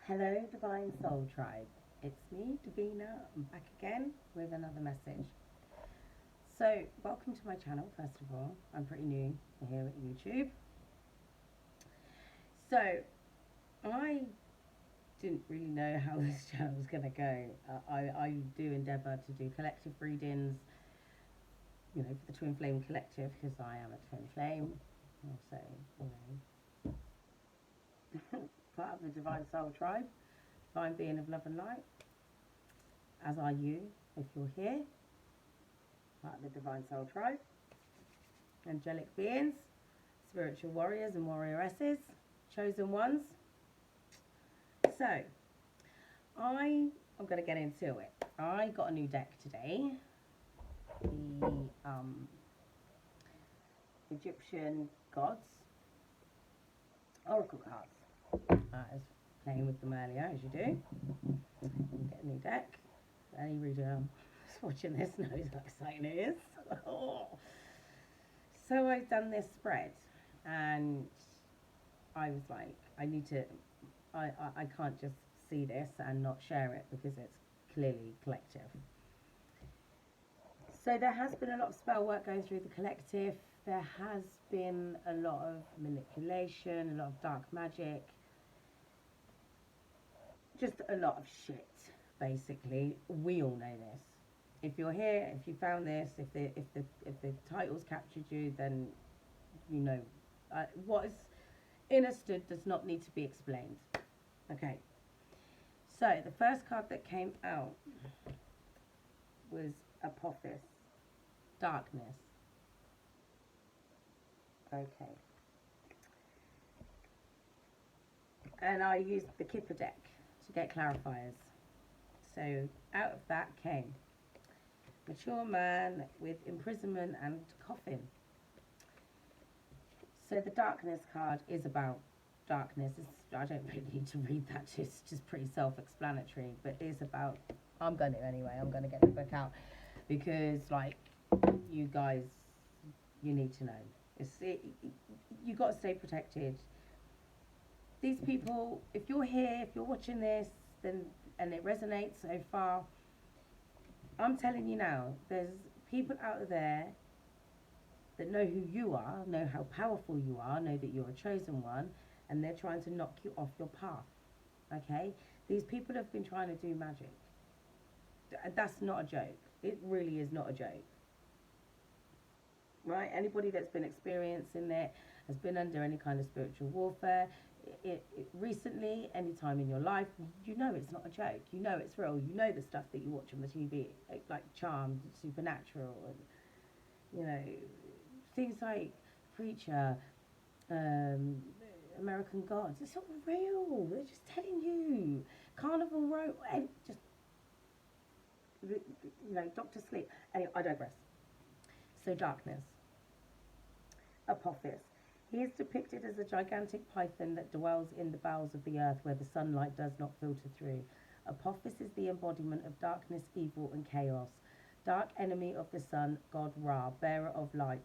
Hello, Divine Soul Tribe. It's me, Divina. I'm back again with another message. So, welcome to my channel, first of all. I'm pretty new here at YouTube. So, I didn't really know how this channel was going to go. I do endeavour to do collective readings, for the Twin Flame Collective, because I am a Twin Flame. Also, part of the Divine Soul Tribe, Divine Being of Love and Light, as are you, if you're here. Part of the Divine Soul Tribe, angelic beings, spiritual warriors and warrioresses, chosen ones. So, I am going to get into it. I got a new deck today, the Egyptian Gods Oracle cards. I was playing with them earlier, as you do. You get a new deck. Any reader watching this knows how exciting it is. So I've done this spread, and I was like, I can't just see this and not share it because it's clearly collective. So there has been a lot of spell work going through the collective. There has been a lot of manipulation, a lot of dark magic, just a lot of shit, basically. We all know this. If you're here, if you found this, if the titles captured you, then you know what is understood does not need to be explained. Okay. So the first card that came out was Apophis, darkness. Okay. And I used the Kipper deck to get clarifiers. So out of that came mature man with imprisonment and coffin. So the darkness card is about darkness. I don't really need to read that, it's just pretty self-explanatory, but it's about, I'm going to anyway, I'm going to get the book out, because like, you guys, you need to know. You got to stay protected. These people, if you're here, if you're watching this, then, and it resonates so far, I'm telling you now, there's people out there that know who you are, know how powerful you are, know that you're a chosen one, and they're trying to knock you off your path. Okay? These people have been trying to do magic. That's not a joke. It really is not a joke. Right? Anybody that's been experiencing it has been under any kind of spiritual warfare. Recently, any time in your life, you know it's not a joke. You know it's real. You know the stuff that you watch on the TV, like Charmed, Supernatural, and things like Preacher, American Gods. It's all real. They're just telling you. Carnival Row, and just Doctor Sleep. Anyway, I digress. So darkness. Apophis. He is depicted as a gigantic python that dwells in the bowels of the earth where the sunlight does not filter through. Apophis is the embodiment of darkness, evil, and chaos. Dark enemy of the sun, god Ra, bearer of light.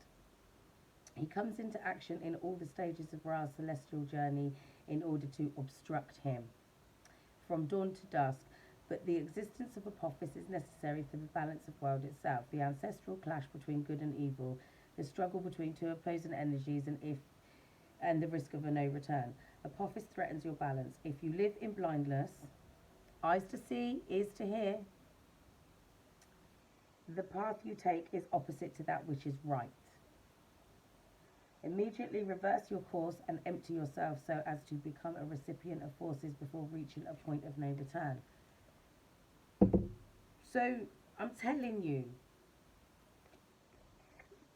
He comes into action in all the stages of Ra's celestial journey in order to obstruct him from dawn to dusk, but the existence of Apophis is necessary for the balance of world itself, the ancestral clash between good and evil, the struggle between two opposing energies, and the risk of a no return. Apophis threatens your balance. If you live in blindness, eyes to see, ears to hear, the path you take is opposite to that which is right. Immediately reverse your course and empty yourself so as to become a recipient of forces before reaching a point of no return. So, I'm telling you,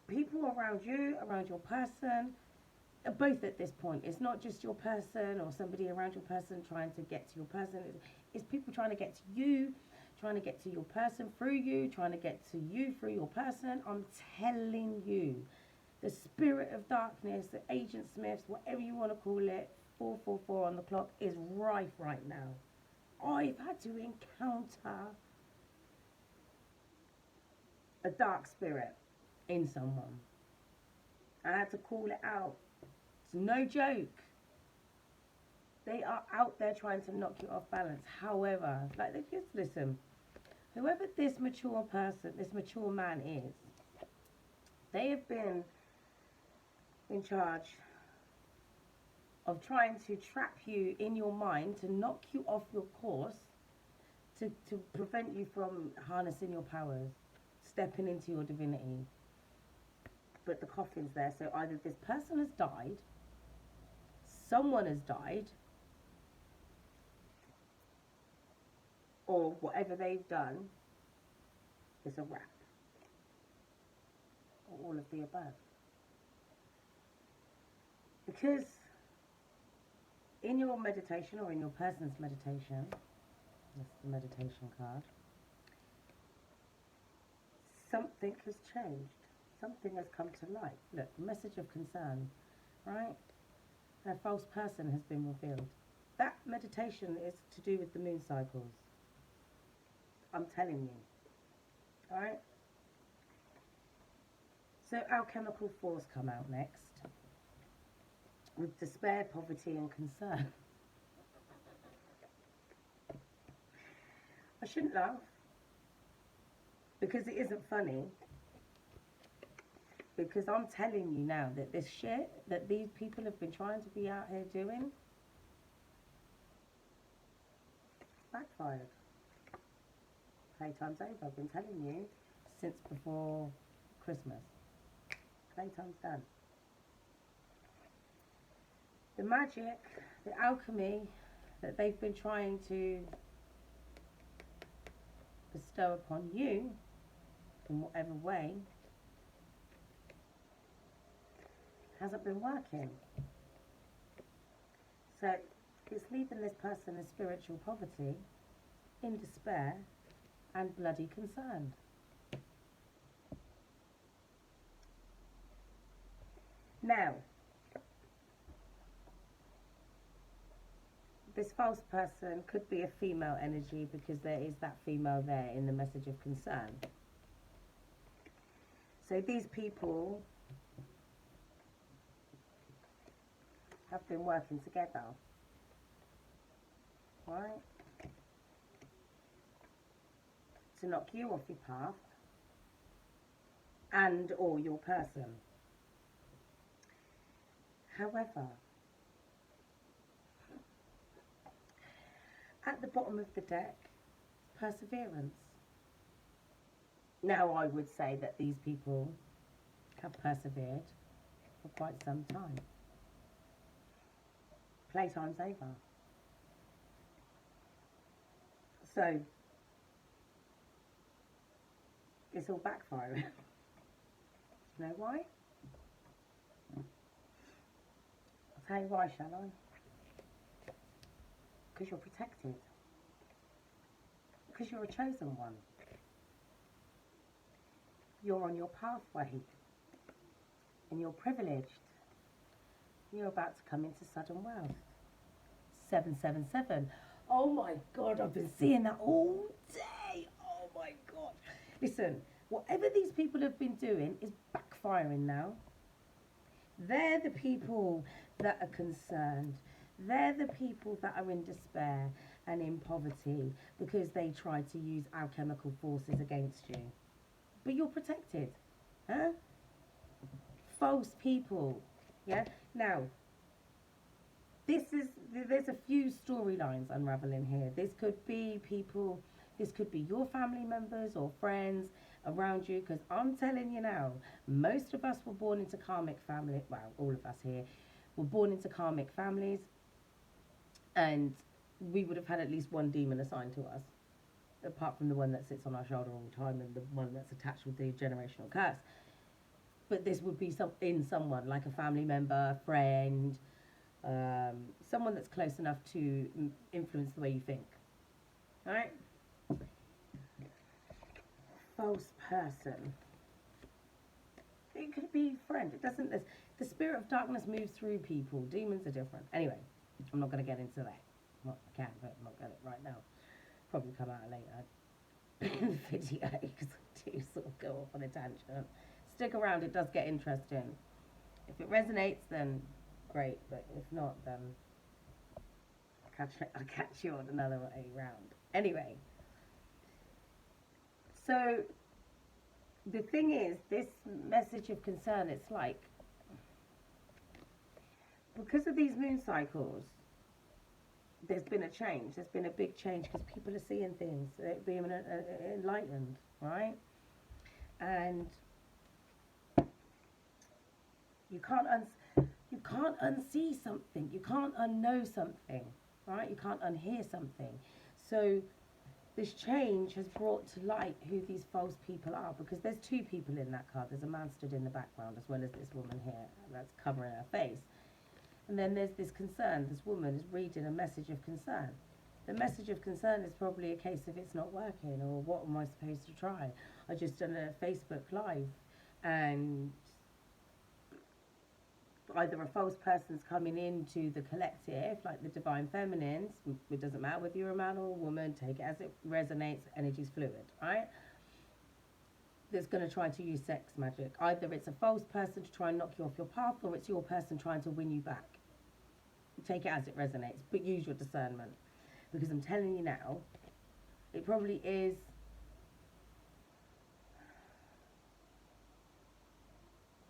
people around you, around your person, both at this point. It's not just your person or somebody around your person trying to get to your person. It's people trying to get to you, trying to get to your person through you, trying to get to you through your person. I'm telling you, the spirit of darkness, the Agent Smiths, whatever you want to call it, 444 on the clock, is rife right now. I've had to encounter a dark spirit in someone. I had to call it out. It's no joke. They are out there trying to knock you off balance. However, like, just listen, whoever this mature person, this mature man is, they have been in charge of trying to trap you in your mind, to knock you off your course, to prevent you from harnessing your powers, stepping into your divinity. But the coffin's there, so either this person has died, someone has died, or whatever they've done is a wrap. Or all of the above. Because in your meditation, or in your person's meditation, that's the meditation card, something has changed. Something has come to light. Look, message of concern, right? A false person has been revealed. That meditation is to do with the moon cycles. I'm telling you. Alright? So alchemical force come out next. With despair, poverty and concern. I shouldn't laugh. Because it isn't funny. Because I'm telling you now that this shit that these people have been trying to be out here doing, backfired. Playtime's over. I've been telling you since before Christmas. Playtime's done. The magic, the alchemy that they've been trying to bestow upon you in whatever way hasn't been working. So it's leaving this person in spiritual poverty, in despair and bloody concerned. Now, this false person could be a female energy, because there is that female there in the message of concern. So these people have been working together, right, to knock you off your path and or your person. However, at the bottom of the deck, perseverance. Now I would say that these people have persevered for quite some time. Playtime's over. So, it's all backfiring. You know why? I'll tell you why, shall I? Because you're protected. Because you're a chosen one. You're on your pathway. And you're privileged. You're about to come into sudden wealth. 777. Oh my God, I've been seeing that all day. Oh my God. Listen, whatever these people have been doing is backfiring now. They're the people that are concerned. They're the people that are in despair and in poverty because they tried to use alchemical forces against you. But you're protected. Huh? False people. Yeah? Now, there's a few storylines unraveling here. This could be people, this could be your family members or friends around you, because I'm telling you now, most of us were born into karmic family, well, all of us here were born into karmic families, and we would have had at least one demon assigned to us, apart from the one that sits on our shoulder all the time and the one that's attached with the generational curse. But this would be in someone, like a family member, friend, someone that's close enough to influence the way you think. Alright? False person. It could be friend. It doesn't. The spirit of darkness moves through people. Demons are different. Anyway, I'm not going to get into that. Well, I can, but I'm not going to right now. Probably come out later in the video, because I do sort of go off on a tangent. Stick around, it does get interesting. If it resonates, then great, but if not, then I'll catch you on another way round. Anyway, so the thing is, this message of concern, it's like, because of these moon cycles, there's been a change. There's been a big change because people are seeing things. They're being enlightened, right? And you can't unsee something. You can't unknow something, right? You can't unhear something. So this change has brought to light who these false people are, because there's two people in that card. There's a man stood in the background as well as this woman here that's covering her face. And then there's this concern. This woman is reading a message of concern. The message of concern is probably a case of it's not working, or what am I supposed to try? I just done a Facebook Live, and either a false person's coming into the collective, like the divine feminines, it doesn't matter whether you're a man or a woman, take it as it resonates, energy's fluid, right? That's going to try to use sex magic. Either it's a false person to try and knock you off your path, or it's your person trying to win you back. Take it as it resonates, but use your discernment. Because I'm telling you now, it probably is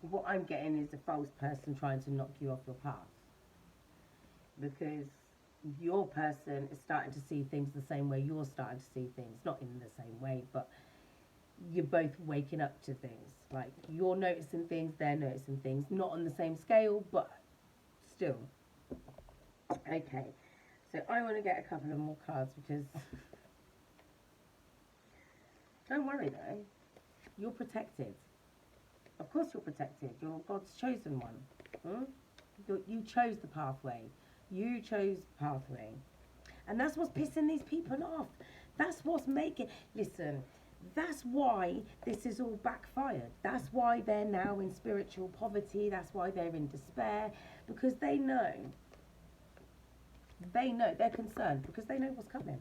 what I'm getting is a false person trying to knock you off your path. Because your person is starting to see things the same way you're starting to see things. Not in the same way, but you're both waking up to things. Like, you're noticing things, they're noticing things. Not on the same scale, but still. Okay, so I want to get a couple of more cards because... Don't worry though, you're protected. Of course you're protected. You're God's chosen one. You chose the pathway. You chose the pathway. And that's what's pissing these people off. That's what's making... Listen, that's why this is all backfired. That's why they're now in spiritual poverty. That's why they're in despair. Because they know, they're concerned because they know what's coming.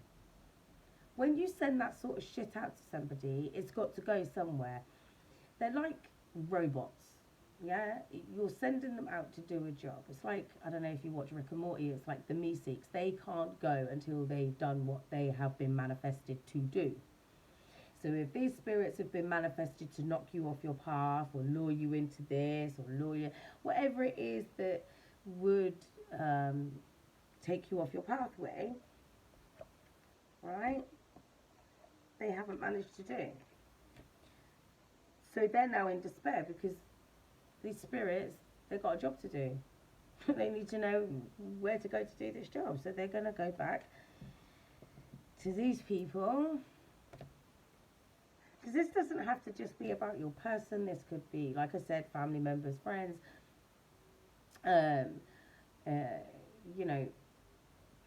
When you send that sort of shit out to somebody, it's got to go somewhere. They're like robots, yeah? You're sending them out to do a job. It's like, I don't know if you watch Rick and Morty, it's like the Meeseeks. They can't go until they've done what they have been manifested to do. So if these spirits have been manifested to knock you off your path, or lure you into this, or lure you, whatever it is that would take you off your pathway, right? They haven't managed to do. So they're now in despair because these spirits, they've got a job to do. They need to know where to go to do this job. So they're going to go back to these people. Because this doesn't have to just be about your person. This could be, like I said, family members, friends, you know,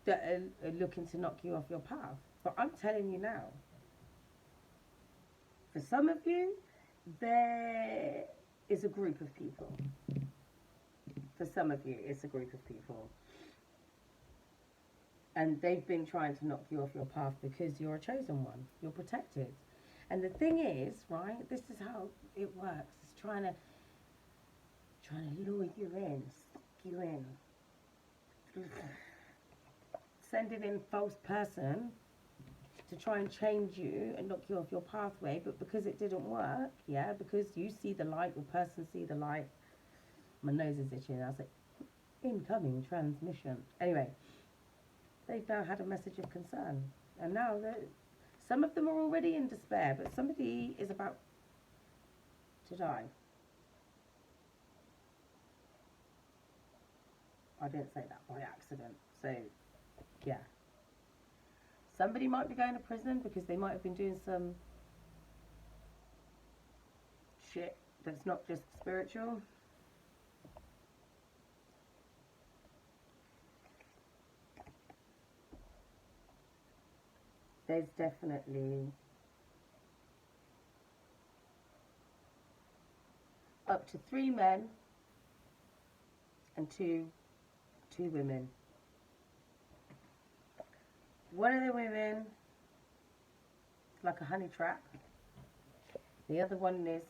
that are looking to knock you off your path. But I'm telling you now, for some of you, there is a group of people. For some of you, it's a group of people. And they've been trying to knock you off your path because you're a chosen one. You're protected. And the thing is, right, this is how it works. It's trying to lure you in, suck you in. Sending in false person to try and change you and knock you off your pathway, but because it didn't work, yeah, because you see the light, your person see the light. My nose is itching. I was like, incoming transmission. Anyway, they've now had a message of concern, and now some of them are already in despair, but somebody is about to die. I didn't say that by accident, so yeah. Somebody might be going to prison because they might have been doing some shit that's not just spiritual. There's definitely up to 3 men and two women. One of the women is like a honey trap. The other one is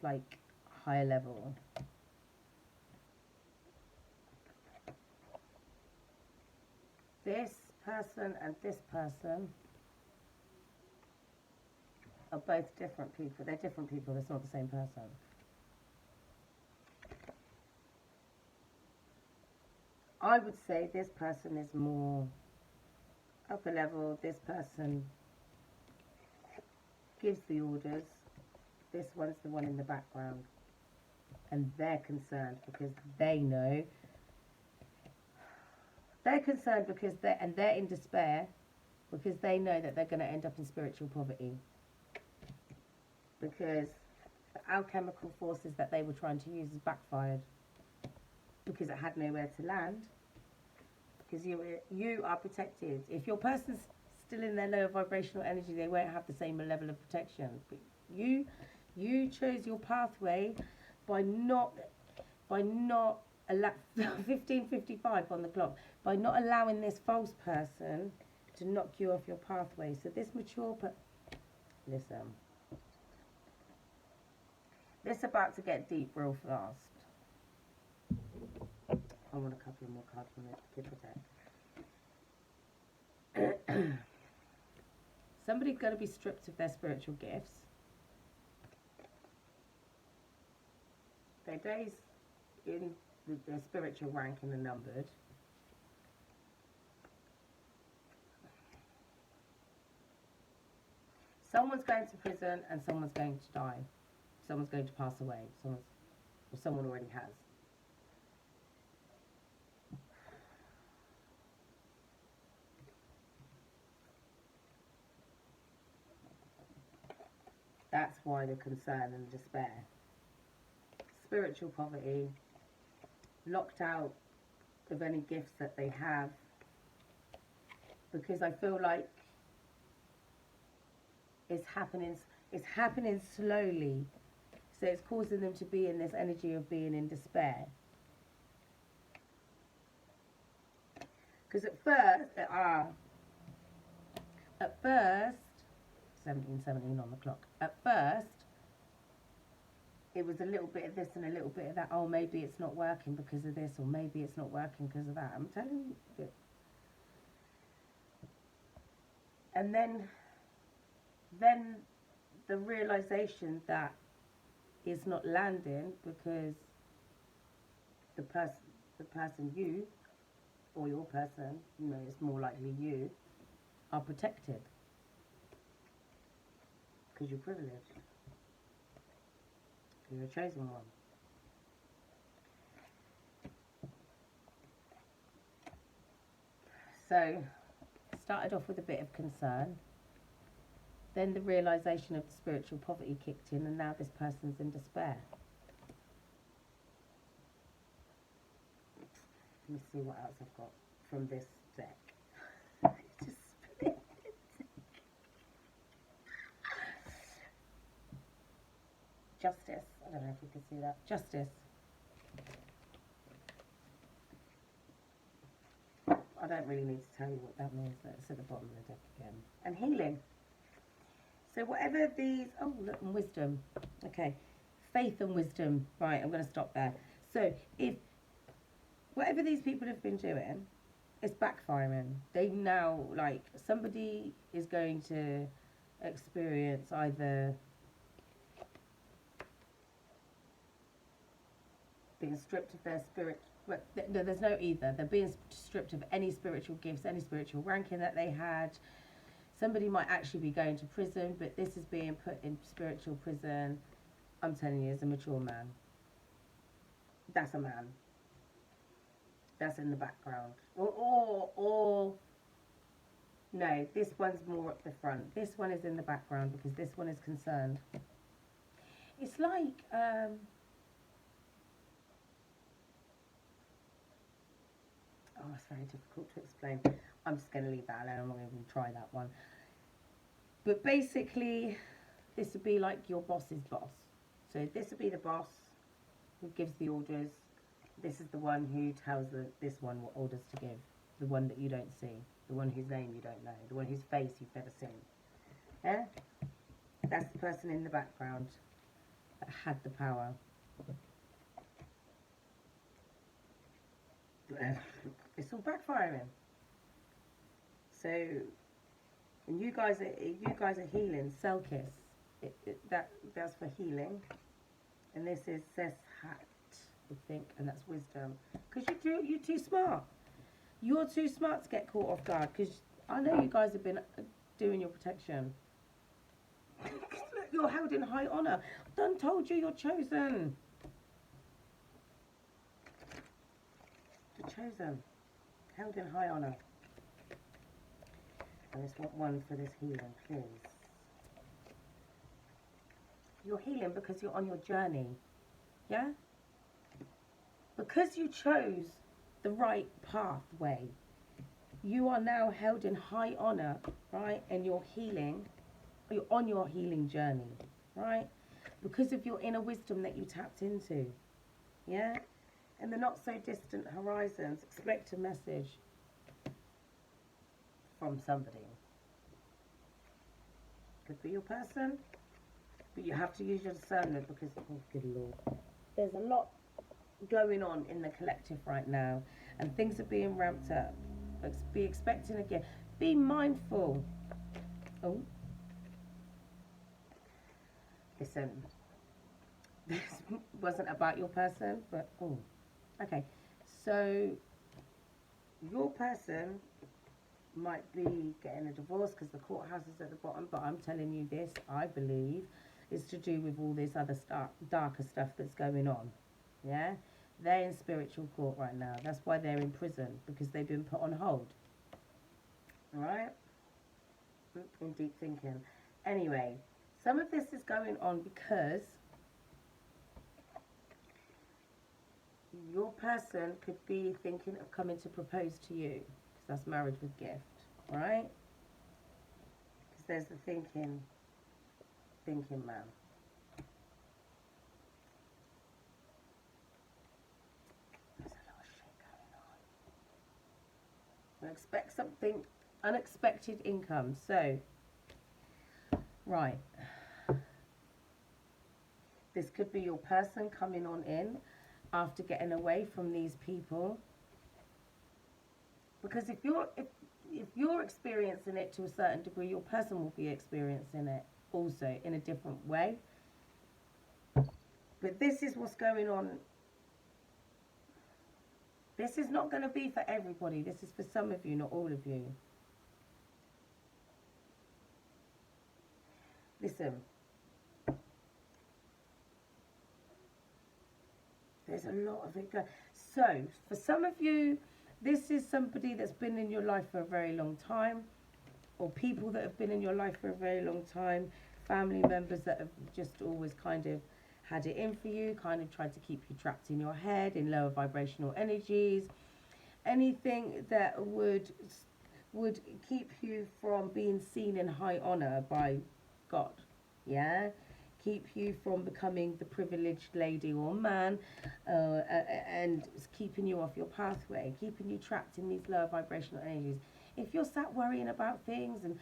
like higher level. This person and this person are both different people. They're different people. It's not the same person. I would say this person is more upper level. This person gives the orders. This one's the one in the background. And they're concerned because they know. They're concerned because they're in despair because they know that they're going to end up in spiritual poverty. Because the alchemical forces that they were trying to use has backfired. Because it had nowhere to land. Because you are protected. If your person's still in their lower vibrational energy, they won't have the same level of protection. But you chose your pathway by not 15:55 on the clock, by not allowing this false person to knock you off your pathway. So this mature listen, this about to get deep real fast. I want a couple more cards from it to protect. Somebody's going to be stripped of their spiritual gifts. Their days in their spiritual ranking are numbered. Someone's going to prison and someone's going to die. Someone's going to pass away. Someone already has. That's why the concern and despair. Spiritual poverty, locked out of any gifts that they have, because I feel like it's happening slowly, so it's causing them to be in this energy of being in despair. Because at first 17:17 on the clock, at first it was a little bit of this and a little bit of that. Oh, maybe it's not working because of this, or maybe it's not working because of that. I'm telling you. And then the realization that it's not landing because the person you, or your person, it's more likely you, are protected. Because you're privileged. You're a chosen one. So, started off with a bit of concern. Then the realisation of the spiritual poverty kicked in, and now this person's in despair. Let me see what else I've got from this deck. Just spin it. Justice. I don't know if you can see that. Justice. I don't really need to tell you what that means. It's at the bottom of the deck again. And healing. So whatever these... Oh, look, and wisdom. Okay. Faith and wisdom. Right, I'm going to stop there. So if whatever these people have been doing, it's backfiring. They now, like, somebody is going to experience either being stripped of their spirit. No, there's no either. They're being stripped of any spiritual gifts, any spiritual ranking that they had. Somebody might actually be going to prison, but this is being put in spiritual prison. I'm telling you, as a mature man. That's a man. That's in the background. Or no, this one's more at the front. This one is in the background because this one is concerned. It's like, oh, it's very difficult to explain. I'm just going to leave that alone. I'm not going to even try that one. But basically, this would be like your boss's boss. So this would be the boss who gives the orders. This is the one who tells this one what orders to give. The one that you don't see. The one whose name you don't know. The one whose face you've never seen. Yeah? That's the person in the background that had the power. It's all backfiring. So, and you guys are healing. Selkis, that's for healing, and this is Seshat, I think, and that's wisdom. Because you're too smart. You're too smart to get caught off guard. Because I know you guys have been doing your protection. Look, you're held in high honor. I done told you you're chosen. You're chosen. Held in high honor. I just want one for this healing, please. You're healing because you're on your journey. Yeah? Because you chose the right pathway, you are now held in high honor, right? And you're healing. You're on your healing journey, right? Because of your inner wisdom that you tapped into, yeah? And the not so distant horizons, expect a message from somebody. Could be your person, but you have to use your discernment because, oh good Lord, there's a lot going on in the collective right now and things are being ramped up. Be expecting again. Be mindful. Oh. Listen, this wasn't about your person, but oh, okay. So your person might be getting a divorce because the courthouse is at the bottom, but I'm telling you this, I believe, is to do with all this other darker stuff that's going on. Yeah? They're in spiritual court right now. That's why they're in prison, because they've been put on hold. Alright? In deep thinking. Anyway, some of this is going on because your person could be thinking of coming to propose to you, because that's marriage with gift, right? Because there's the thinking man. There's a lot of shit going on. I expect something, unexpected income. So, right. This could be your person coming on in after getting away from these people. Because if you're experiencing it to a certain degree, your person will be experiencing it also in a different way. But this is what's going on. This is not going to be for everybody. This is for some of you, not all of you. Listen. There's a lot of it going. So, for some of you, this is somebody that's been in your life for a very long time, or people that have been in your life for a very long time, family members that have just always kind of had it in for you, kind of tried to keep you trapped in your head, in lower vibrational energies, anything that would keep you from being seen in high honor by God, yeah? Keep you from becoming the privileged lady or man, and keeping you off your pathway, keeping you trapped in these lower vibrational energies. If you're sat worrying about things and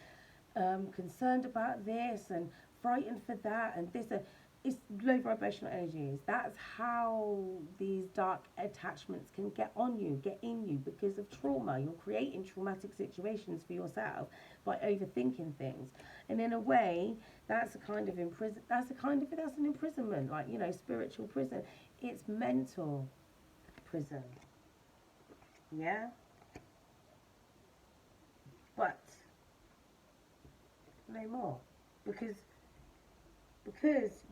concerned about this and frightened for that and this, it's low vibrational energies. That's how these dark attachments can get on you, get in you because of trauma. You're creating traumatic situations for yourself by overthinking things. And in a way, that's an imprisonment, like, you know, spiritual prison. It's mental prison. Yeah? But no more. Because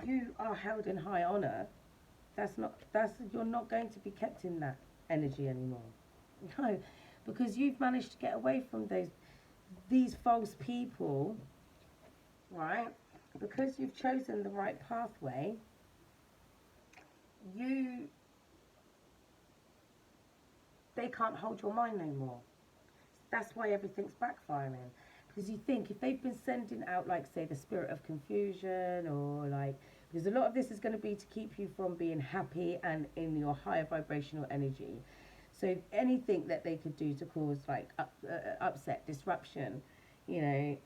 you are held in high honor, you're not going to be kept in that energy anymore. No, because you've managed to get away from these false people, right? Because you've chosen the right pathway, they can't hold your mind no more. That's why everything's backfiring. Because you think if they've been sending out, like, say, the spirit of confusion, or like, because a lot of this is going to be to keep you from being happy and in your higher vibrational energy. So anything that they could do to cause, like, upset, disruption, you know,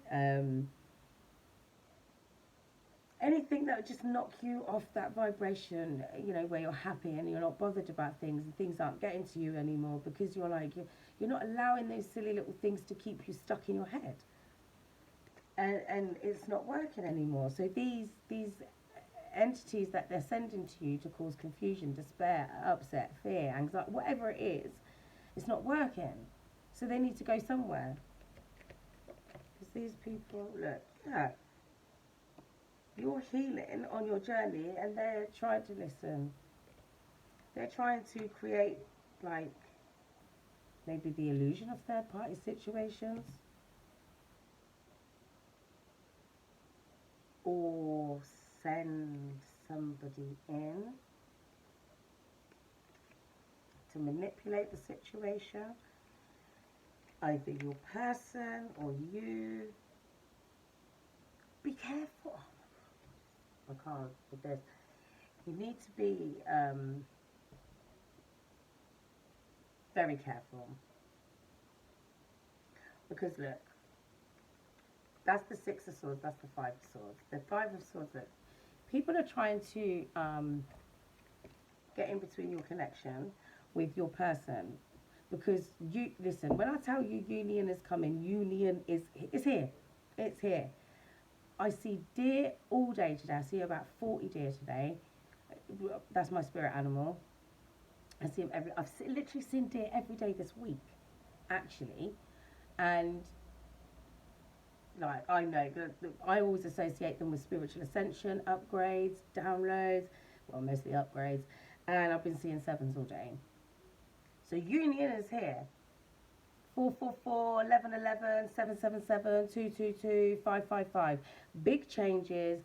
anything that would just knock you off that vibration, you know, where you're happy and you're not bothered about things and things aren't getting to you anymore because you're like, You're not allowing those silly little things to keep you stuck in your head. And it's not working anymore. So these entities that they're sending to you to cause confusion, despair, upset, fear, anxiety, whatever it is, it's not working. So they need to go somewhere. Because these people, look, yeah, you're healing on your journey and they're trying to listen. They're trying to create, like, maybe the illusion of third-party situations. Or send somebody in to manipulate the situation. Either your person or you. Be careful. I can't with this. You need to be very careful. Because look, that's the Six of Swords, that's the Five of Swords. The Five of Swords, look, people are trying to get in between your connection with your person. Because you, listen, when I tell you union is coming, union is here. It's here. I see deer all day today. I see about 40 deer today. That's my spirit animal. I see them I've literally seen deer every day this week, actually. And like, I know, I always associate them with spiritual ascension, upgrades, downloads, well, mostly upgrades, and I've been seeing sevens all day. So union is here. 444, 1111, 777, 222, 555. Big changes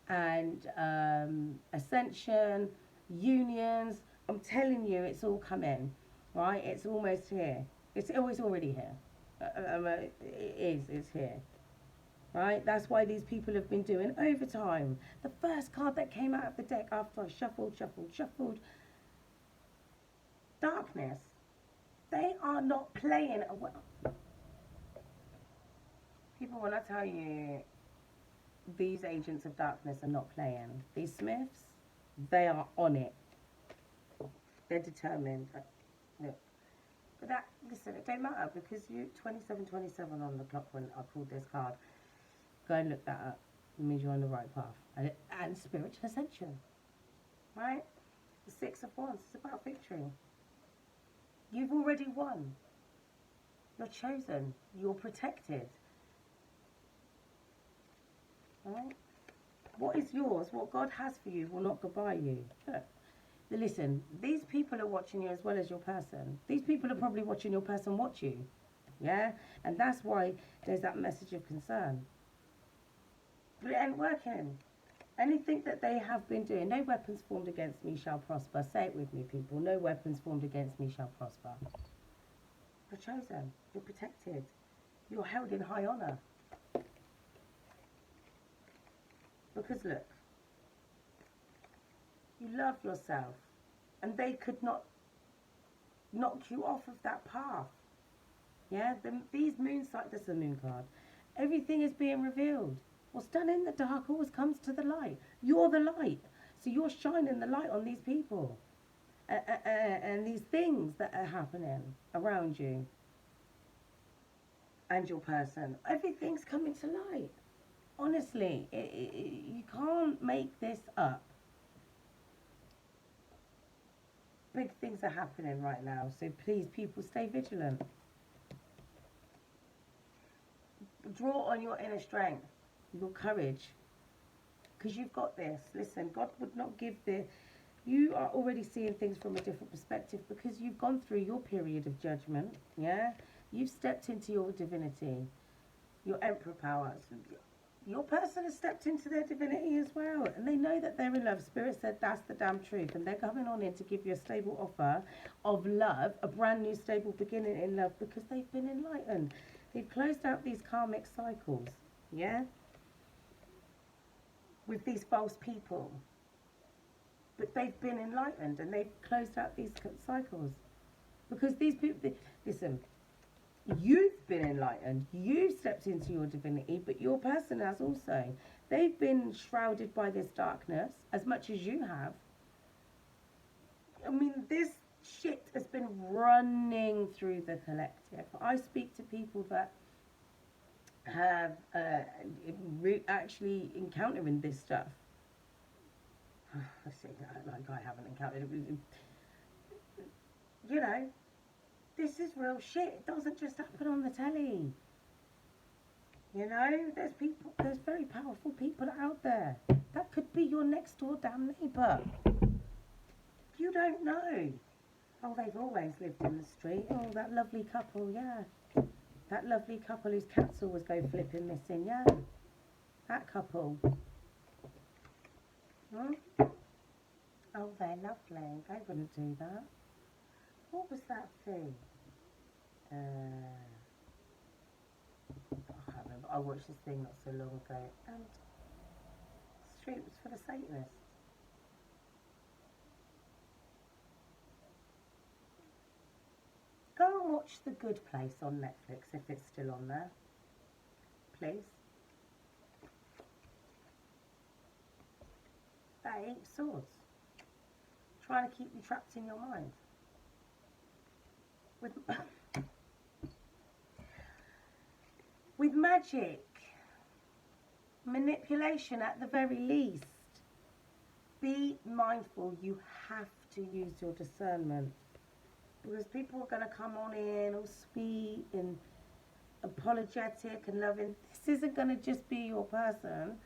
and ascension, unions. I'm telling you, it's all coming, right? It's almost here. It's always already here. It's here. Right? That's why these people have been doing overtime. The first card that came out of the deck after I shuffled, darkness. They are not playing. People, when I tell you these agents of darkness are not playing, these Smiths, they are on it. They're determined. Look. But that, listen, it don't matter because you 2727 on the clock when I pulled this card. Go and look that up. It means you're on the right path. And spiritual ascension. Right? The Six of Wands is about victory. You've already won. You're chosen. You're protected. Right? What is yours, what God has for you, will not go by you. Look. Listen, these people are watching you as well as your person. These people are probably watching your person watch you. Yeah? And that's why there's that message of concern. But it ain't working. Anything that they have been doing, no weapons formed against me shall prosper. Say it with me, people. No weapons formed against me shall prosper. You're chosen. You're protected. You're held in high honour. Because look, you love yourself. And they could not knock you off of that path. Yeah? These moon cycles, this is a moon card. Everything is being revealed. What's done in the dark always comes to the light. You're the light. So you're shining the light on these people. And these things that are happening around you. And your person. Everything's coming to light. Honestly, you can't make this up. Big things are happening right now. So please, people, stay vigilant. Draw on your inner strength. Your courage, because you've got this. Listen, God would not give you are already seeing things from a different perspective because you've gone through your period of judgment. Yeah, you've stepped into your divinity, your emperor powers. Your person has stepped into their divinity as well, and they know that they're in love. Spirit said that's the damn truth, and they're coming on in to give you a stable offer of love, a brand new stable beginning in love, because they've been enlightened. They've closed out these karmic cycles. Yeah. With these false people, but they've been enlightened and they've closed out these cycles because these people, listen, you've been enlightened, you've stepped into your divinity, but your person has also. They've been shrouded by this darkness as much as you have. I mean, this shit has been running through the collective. I speak to people that have actually encountering this stuff. I say that like I haven't encountered it. You know, this is real shit. It doesn't just happen on the telly. You know, there's very powerful people out there. That could be your next door damn neighbour. You don't know. Oh, they've always lived in the street. Oh, that lovely couple, yeah. That lovely couple whose cats always go flipping missing, yeah. That couple. Hmm? Oh, they're lovely. They wouldn't do that. What was that thing? I can't remember. I watched this thing not so long ago. And the street was full of Satanists. Go and watch The Good Place on Netflix if it's still on there. Please. That ain't swords. Trying to keep you trapped in your mind. With magic, manipulation at the very least. Be mindful, you have to use your discernment. Because people are going to come on in all sweet and apologetic and loving. This isn't going to just be your person.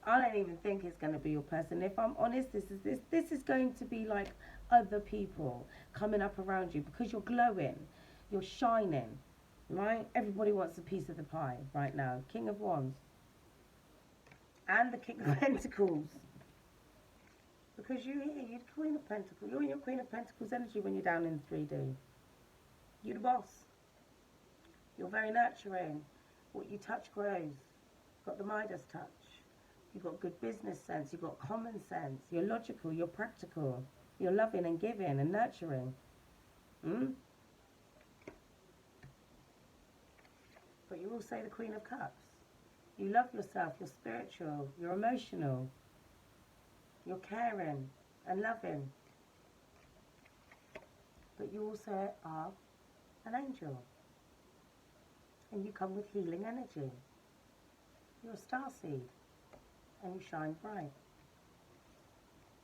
I don't even think it's going to be your person. If I'm honest, this is going to be like other people coming up around you because you're glowing, you're shining, right? Everybody wants a piece of the pie right now. King of Wands and the King of Pentacles. Because you're the Queen of Pentacles. You're in your Queen of Pentacles energy when you're down in 3D. You're the boss. You're very nurturing. What you touch grows. You've got the Midas touch. You've got good business sense. You've got common sense. You're logical. You're practical. You're loving and giving and nurturing. But you're also the Queen of Cups. You love yourself. You're spiritual. You're emotional. You're caring and loving. But you also are an angel. And you come with healing energy. You're a starseed. And you shine bright.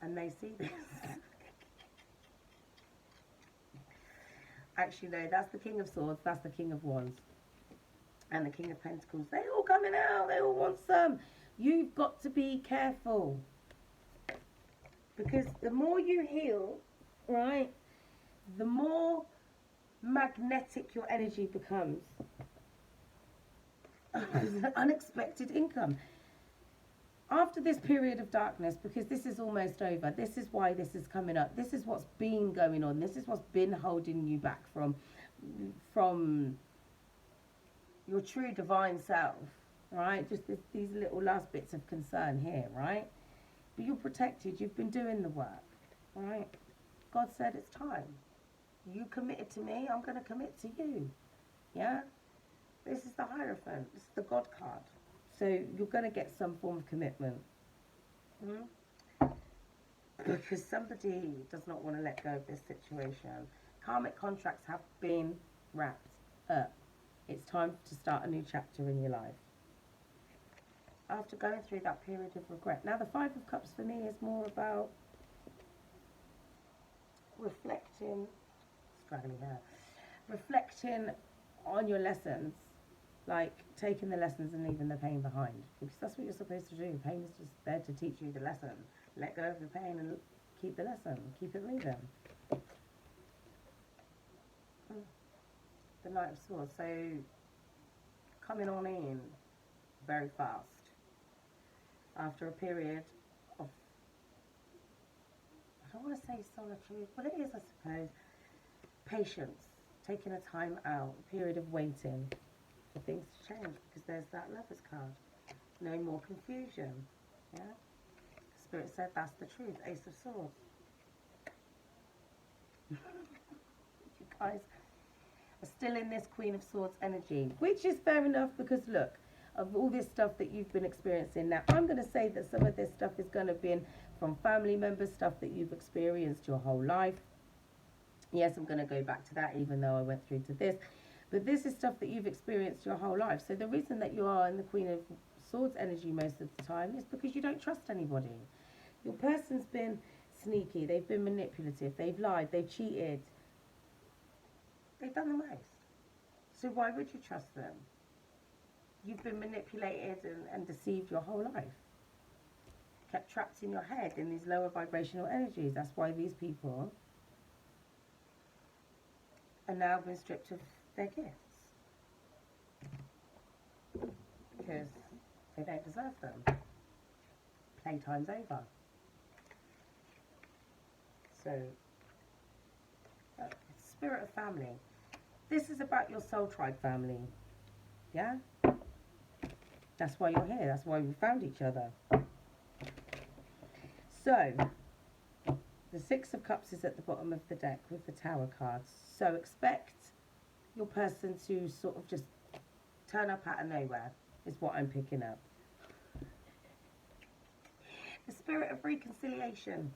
And they see this. Actually, no, that's the King of Swords. That's the King of Wands. And the King of Pentacles. They're all coming out. They all want some. You've got to be careful. Because the more you heal, right, the more magnetic your energy becomes. Unexpected income. After this period of darkness, because this is almost over, this is why this is coming up. This is what's been going on. This is what's been holding you back from your true divine self, right? Just these little last bits of concern here, right? But you're protected. You've been doing the work, right? God said it's time. You committed to me, I'm going to commit to you. Yeah? This is the Hierophant. This is the God card. So you're going to get some form of commitment. Because somebody does not want to let go of this situation. Karmic contracts have been wrapped up. It's time to start a new chapter in your life. After going through that period of regret. Now the Five of Cups for me is more about reflecting, struggling here, reflecting on your lessons, like taking the lessons and leaving the pain behind, because that's what you're supposed to do. Pain is just there to teach you the lesson. Let go of the pain and keep the lesson, keep it moving. The Knight of Swords, so coming on in very fast. After a period of, I don't want to say solitude, but it is, I suppose, patience, taking a time out, a period of waiting for things to change, because there's that Lover's card. No more confusion, yeah? Spirit said that's the truth, Ace of Swords. You guys are still in this Queen of Swords energy, which is fair enough, because look, of all this stuff that you've been experiencing. Now, I'm going to say that some of this stuff is going to be from family members, stuff that you've experienced your whole life, Yes, I'm going to go back to that, even though I went through to this. But this is stuff that you've experienced your whole life. So the reason that you are in the Queen of Swords energy most of the time is because you don't trust anybody. Your person's been sneaky, they've been manipulative, they've lied, they've cheated. They've done the most. So why would you trust them? You've been manipulated and deceived your whole life. Kept trapped in your head in these lower vibrational energies. That's why these people are now been stripped of their gifts. Because they don't deserve them. Playtime's over. So, spirit of family. This is about your soul tribe family. Yeah? That's why you're here. That's why we found each other. So, the Six of Cups is at the bottom of the deck with the Tower cards. So expect your person to sort of just turn up out of nowhere, is what I'm picking up. The Spirit of Reconciliation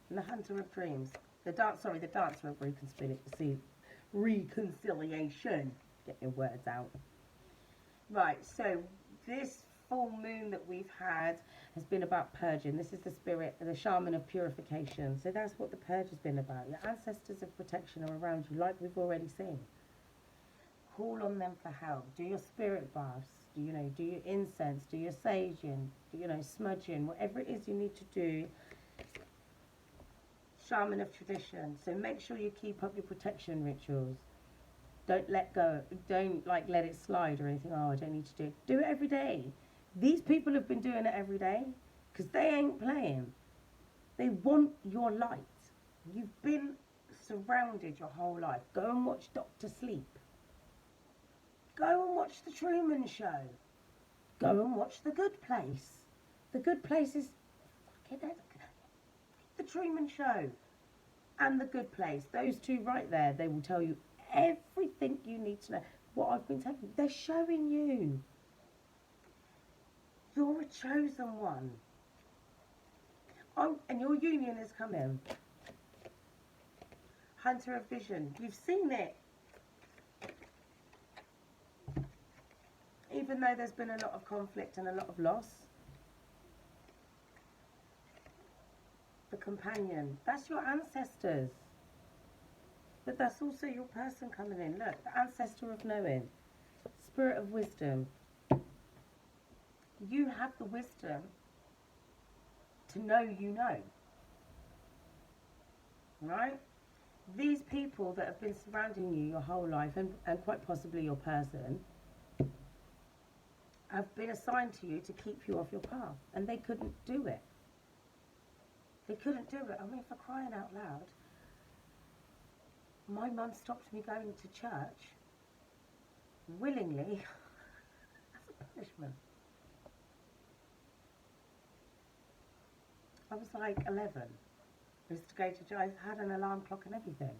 and the Hunter of Dreams. The Dancer of Reconciliation. Get your words out. Right, so this full moon that we've had has been about purging. This is the spirit, the shaman of purification. So that's what the purge has been about. Your ancestors of protection are around you, like we've already seen. Call on them for help. Do your spirit baths. Do your incense. Do your saging. Smudging. Whatever it is you need to do. Shaman of tradition. So make sure you keep up your protection rituals. Don't let go. Don't let it slide or anything. Oh, I don't need to do it. Do it every day. These people have been doing it every day because they ain't playing. They want your light. You've been surrounded your whole life. Go and watch Dr. Sleep. Go and watch The Truman Show. Go and watch The Good Place. The Good Place is The Truman Show and The Good Place. Those two right there, they will tell you everything you need to know. What I've been telling you, they're showing you. You're a chosen one. And your union is coming. Hunter of Vision. You've seen it. Even though there's been a lot of conflict and a lot of loss. The Companion. That's your ancestors. But that's also your person coming in. Look, the Ancestor of Knowing. Spirit of Wisdom. You have the wisdom to know you know. Right? These people that have been surrounding you your whole life, and quite possibly your person, have been assigned to you to keep you off your path. And they couldn't do it. They couldn't do it. I mean, for crying out loud. My mum stopped me going to church willingly as a punishment. I was like 11. I used to go to church. I had an alarm clock and everything.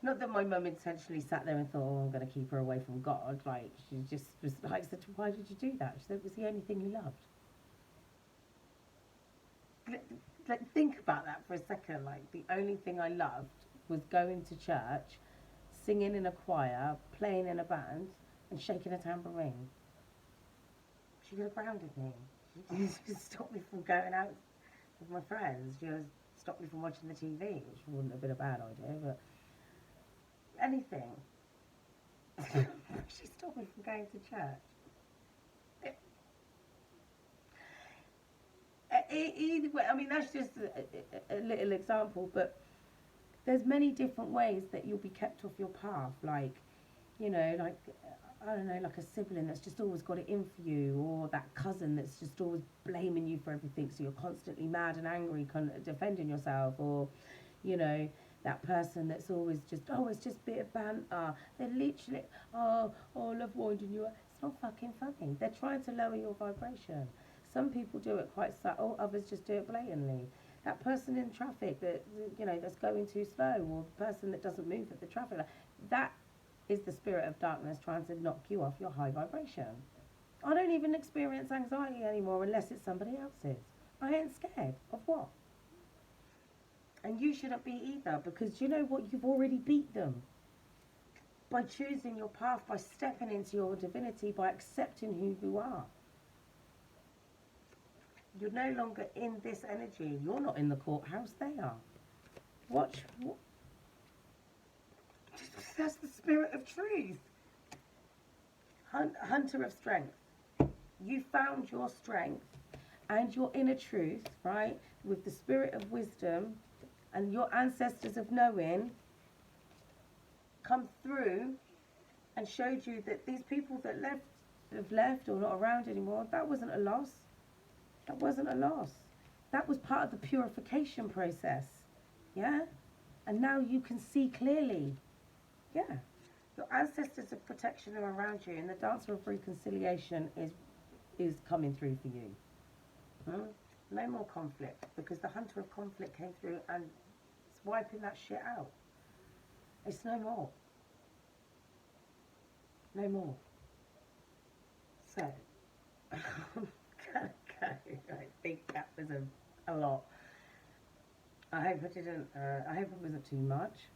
Not that my mum intentionally sat there and thought, oh, I'm going to keep her away from God. Like, she just was like, said, why did you do that? She said, it was the only thing you loved. Like, think about that for a second. Like, the only thing I loved was going to church, singing in a choir, playing in a band, and shaking a tambourine. She could have grounded me. She could stop me from going out with my friends. She would stop me from watching the TV, which wouldn't have been a bad idea, but anything. She stopped me from going to church. Either way, I mean, that's just a little example, but there's many different ways that you'll be kept off your path. Like, I don't know, like a sibling that's just always got it in for you, or that cousin that's just always blaming you for everything, so you're constantly mad and angry, defending yourself, or, that person that's always just, oh, it's just a bit of banter. They're literally, oh, I love winding you up. It's not fucking funny. They're trying to lower your vibration. Some people do it quite subtle, others just do it blatantly. That person in traffic that, that's going too slow, or the person that doesn't move at the traffic light, that is the spirit of darkness trying to knock you off your high vibration. I don't even experience anxiety anymore unless it's somebody else's. I ain't scared of what? And you shouldn't be either, because you know what? You've already beat them. By choosing your path, by stepping into your divinity, by accepting who you are. You're no longer in this energy. You're not in the courthouse, they are. Watch. That's the spirit of truth. Hunter of strength. You found your strength and your inner truth, right? With the spirit of wisdom and your ancestors of knowing come through and showed you that these people that have left or not around anymore, that wasn't a loss. That wasn't a loss. That was part of the purification process. Yeah? And now you can see clearly. Yeah. Your ancestors of protection are around you, and the dancer of reconciliation is coming through for you. No more conflict, because the hunter of conflict came through and it's wiping that shit out. It's no more. No more. So, I think that was a lot. I hope I hope it wasn't too much.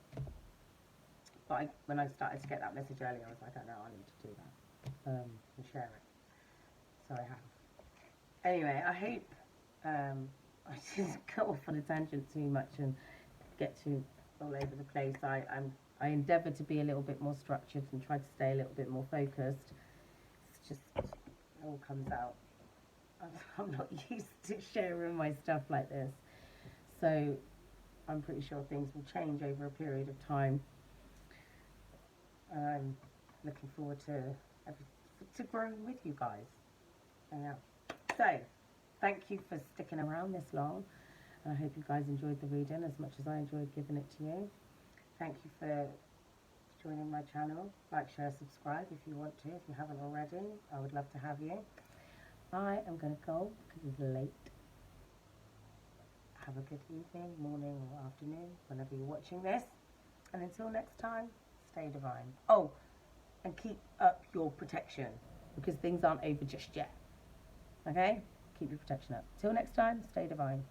But when I started to get that message earlier, I was like, I know I need to do that and share it. So I have. Anyway, I hope I didn't go off on a tangent too much and get too all over the place. I endeavour to be a little bit more structured and try to stay a little bit more focused. It's just, it all comes out. I'm not used to sharing my stuff like this. So I'm pretty sure things will change over a period of time. And I'm looking forward to growing with you guys. Yeah. So, thank you for sticking around this long. And I hope you guys enjoyed the reading as much as I enjoyed giving it to you. Thank you for joining my channel. Like, share, subscribe if you want to. If you haven't already, I would love to have you. I am going to go because it's late. Have a good evening, morning or afternoon, whenever you're watching this. And until next time, stay divine. Oh, and keep up your protection, because things aren't over just yet. Okay? Keep your protection up. Till next time, stay divine.